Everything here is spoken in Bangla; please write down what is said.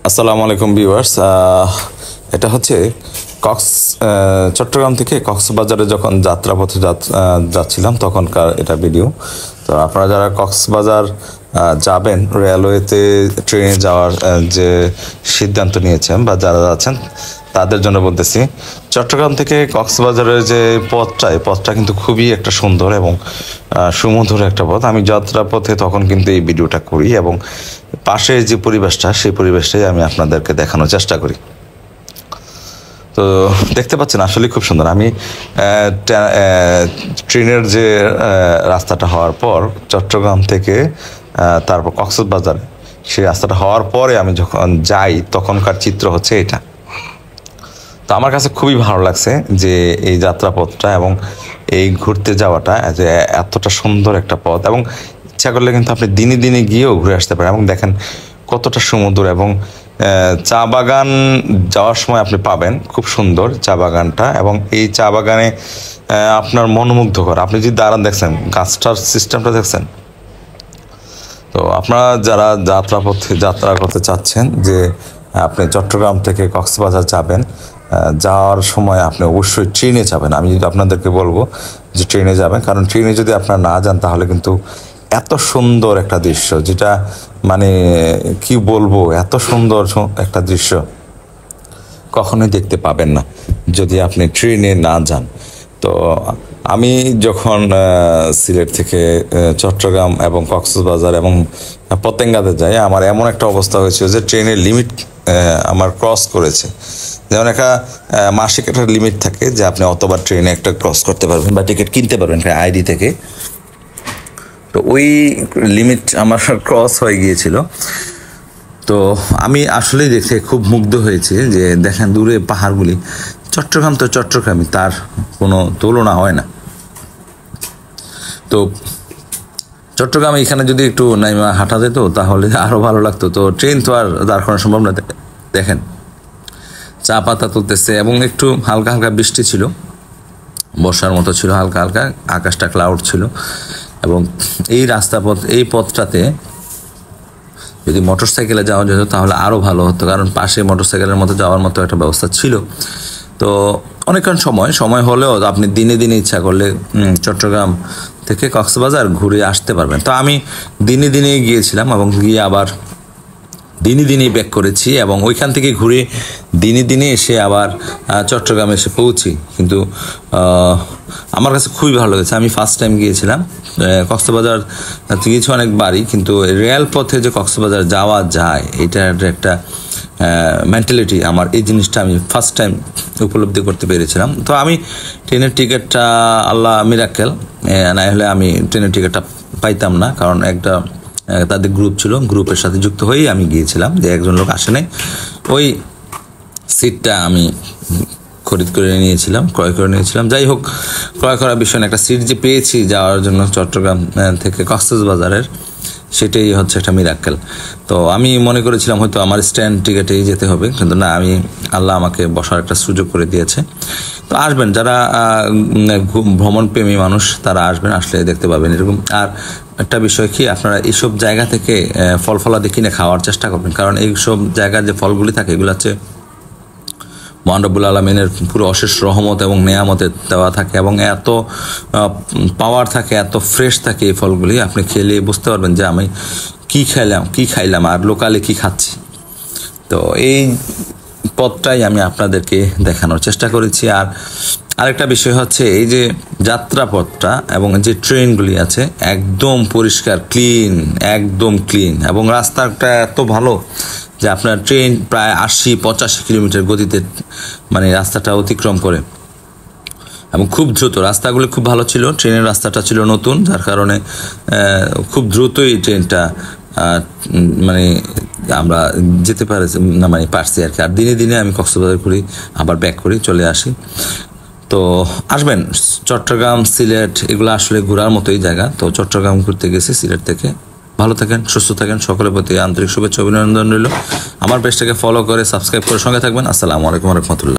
আসসালামু আলাইকুম ভিউয়ার্স। এটা হচ্ছে চট্টগ্রাম থেকে কক্সবাজারে যখন যাত্রাপথে যাচ্ছিলাম তখনকার এটা ভিডিও। তো আপনারা যারা কক্সবাজার যাবেন, রেলওয়েতে ট্রেনে যাওয়ার যে সিদ্ধান্ত নিয়েছেন বা যারা যাচ্ছেন তাদের জন্য বলতেছি, চট্টগ্রাম থেকে কক্সবাজারের যে পথটা, এই পথটা কিন্তু খুবই একটা সুন্দর এবং সুমধুর একটা পথ। আমি যাত্রাপথে তখন কিন্তু এই ভিডিওটা করি এবং পাশের যে পরিবেশটা, সেই পরিবেশটাই আমি আপনাদেরকে দেখানোর চেষ্টা করি। তো দেখতে পাচ্ছেন আসলে খুব সুন্দর। আমি ট্রেনের যে রাস্তাটা হওয়ার পর চট্টগ্রাম থেকে তারপর কক্সবাজার, সেই রাস্তাটা হওয়ার পরে আমি যখন যাই তখনকার চিত্র হচ্ছে এটা। তো আমার কাছে খুবই ভালো লাগছে যে এই যাত্রাপথটা এবং এই ঘুরতে যাওয়াটা, যে এতটা সুন্দর একটা পথ, এবং ইচ্ছা করলে কিন্তু আপনি দিনে দিনে গিয়েও ঘুরে আসতে পারেন। এবং দেখেন কতটা সমুদ্র, এবং চা বাগান যাওয়ার সময় আপনি পাবেন খুব সুন্দর চা বাগানটা, এবং এই চা বাগানে আপনার মনোমুগ্ধকর। আপনি যদি দাঁড়ান দেখছেন গাছটার সিস্টেমটা দেখছেন। তো আপনারা যারা যাত্রা করতে চাচ্ছেন যে আপনি চট্টগ্রাম থেকে কক্সবাজার যাবেন, যাওয়ার সময় আপনি অবশ্যই ট্রেনে যাবেন। আমি যদি আপনাদেরকে বলবো যে ট্রেনে যাবেন, কারণ ট্রেনে যদি আপনারা না যান তাহলে কিন্তু এত সুন্দর একটা দৃশ্য, যেটা মানে কি বলবো, এত সুন্দর একটা দৃশ্য কখনোই দেখতে পাবেন না যদি আপনি ট্রেনে না যান। তো আমি যখন সিলেট থেকে চট্টগ্রাম এবং কক্সবাজার এবং পতেঙ্গাতে যাই, আমার এমন একটা অবস্থা হয়েছিল যে ট্রেনের লিমিট আমার ক্রস করেছে। যেমন একটা মাসিক একটা লিমিট থাকে যে আপনি অতবার ট্রেনে একটা ক্রস করতে পারবেন বা টিকিট কিনতে পারবেন আইডি থেকে। তো ওই লিমিট আমার ক্রস হয়ে গিয়েছিল। তো আমি আসলেই দেখে খুব মুগ্ধ হয়েছি যে দেখেন দূরে পাহাড়গুলি। চট্টগ্রাম তো চট্টগ্রামই, তার কোনো তুলনা হয় না। তো চট্টগ্রাম এখানে যদি একটু নাইমা হাঁটা যেত তাহলে আরও ভালো লাগতো। তো ট্রেন তো আর দাঁড় করানো সম্ভব না। দেখেন চা পাতা তুলতেছে এবং একটু হালকা হালকা বৃষ্টি ছিল, বর্ষার মতো ছিল, হালকা হালকা আকাশটা ক্লাউড ছিল। এবং এই এই পথটাতে যদি মোটরসাইকেলে যাওয়া যেত তাহলে আরও ভালো হতো, কারণ পাশে মোটরসাইকেলের মতো যাওয়ার মতো একটা ব্যবস্থা ছিল। তো অনেকক্ষণ সময় হলেও আপনি দিনে দিনে ইচ্ছা করলে চট্টগ্রাম থেকে কক্সবাজার ঘুরে আসতে পারবেন। তো আমি দিনে দিনে গিয়েছিলাম এবং গিয়ে আবার দিনে দিনেই ব্যাক করেছি, এবং ওইখান থেকে ঘুরে দিনে দিনে এসে আবার চট্টগ্রামে এসে পৌঁছি। কিন্তু আমার কাছে খুবই ভালো লেগেছে। আমি ফার্স্ট টাইম গিয়েছিলাম কক্সবাজার, গিয়েছি অনেকবারই, কিন্তু রেল পথে যে কক্সবাজার যাওয়া যায় এটার একটা মেন্টালিটি, আমার এই জিনিসটা আমি ফার্স্ট টাইম উপলব্ধি করতে পেরেছিলাম। তো আমি ট্রেনের টিকিটটা আল্লাহ মিরাক্কেল, না হলে আমি ট্রেনের টিকিটটা পাইতাম না, কারণ একটা তাদের গ্রুপ ছিল, গ্রুপের সাথে যুক্ত হয়েই আমি গিয়েছিলাম। যে একজন লোক আসে নাই, ওই সিটটা আমি খরিদ করে নিয়েছিলাম, ক্রয় করে নিয়েছিলাম। যাই হোক, ক্রয় করার বিষয় না, একটা সিট যে পেয়েছি যাওয়ার জন্য চট্টগ্রাম থেকে কক্সবাজারের, সেটাই হচ্ছে একটা মিরাক্কেল। তো আমি মনে করেছিলাম হয়তো আমার স্ট্যান্ড টিকেটেই যেতে হবে, কিন্তু না, আল্লাহ আমাকে বসার একটা সুযোগ করে দিয়েছে। তো আসবেন যারা ভ্রমণপ্রেমী মানুষ, তারা আসবেন, আসলে দেখতে পাবেন এরকম। আর একটা বিষয় কি, আপনারা এইসব জায়গা থেকে ফলাদি কিনে খাওয়ার চেষ্টা করবেন, কারণ এইসব জায়গার যে ফলগুলি থাকে এগুলো হচ্ছে মহান রব্বুল আলমিনের পুরো অশেষ রহমত এবং নেয়ামতের দেওয়া থাকে, এবং এত পাওয়ার থাকে, এত ফ্রেশ থাকে এই ফলগুলি। আপনি খেলে বুঝতে পারবেন যে আমি কি খাইলাম আর লোকালে কি খাচ্ছি। তো এই পথটাই আমি আপনাদেরকে দেখানোর চেষ্টা করেছি। আর আরেকটা বিষয় হচ্ছে এই যে যাত্রাপথটা এবং যে ট্রেনগুলি আছে একদম পরিষ্কার, একদম ক্লিন, এবং রাস্তাটা এত ভালো যে আপনার ট্রেন প্রায় 80-85 কিলোমিটার গতিতে মানে রাস্তাটা অতিক্রম করে, এবং খুব দ্রুত। রাস্তাগুলি খুব ভালো ছিল, ট্রেনের রাস্তাটা ছিল নতুন, যার কারণে খুব দ্রুতই ট্রেনটা মানে আমরা যেতে পারছি আর কি। আর দিনে দিনে আমি কক্সবাজার ঘুরি, আবার ব্যাক করি, চলে আসি। তো আসবেন চট্টগ্রাম, সিলেট, এগুলো আসলে ঘোরার মতোই জায়গা। তো চট্টগ্রাম ঘুরতে গেছি সিলেট থেকে। ভালো থাকেন, সুস্থ থাকেন, সকলের প্রতি আন্তরিক শুভেচ্ছা অভিনন্দন রইল। আমার পেজটাকে ফলো করে সাবস্ক্রাইব করে সঙ্গে থাকবেন। আসসালামু আলাইকুম ওয়া রাহমাতুল্লাহ।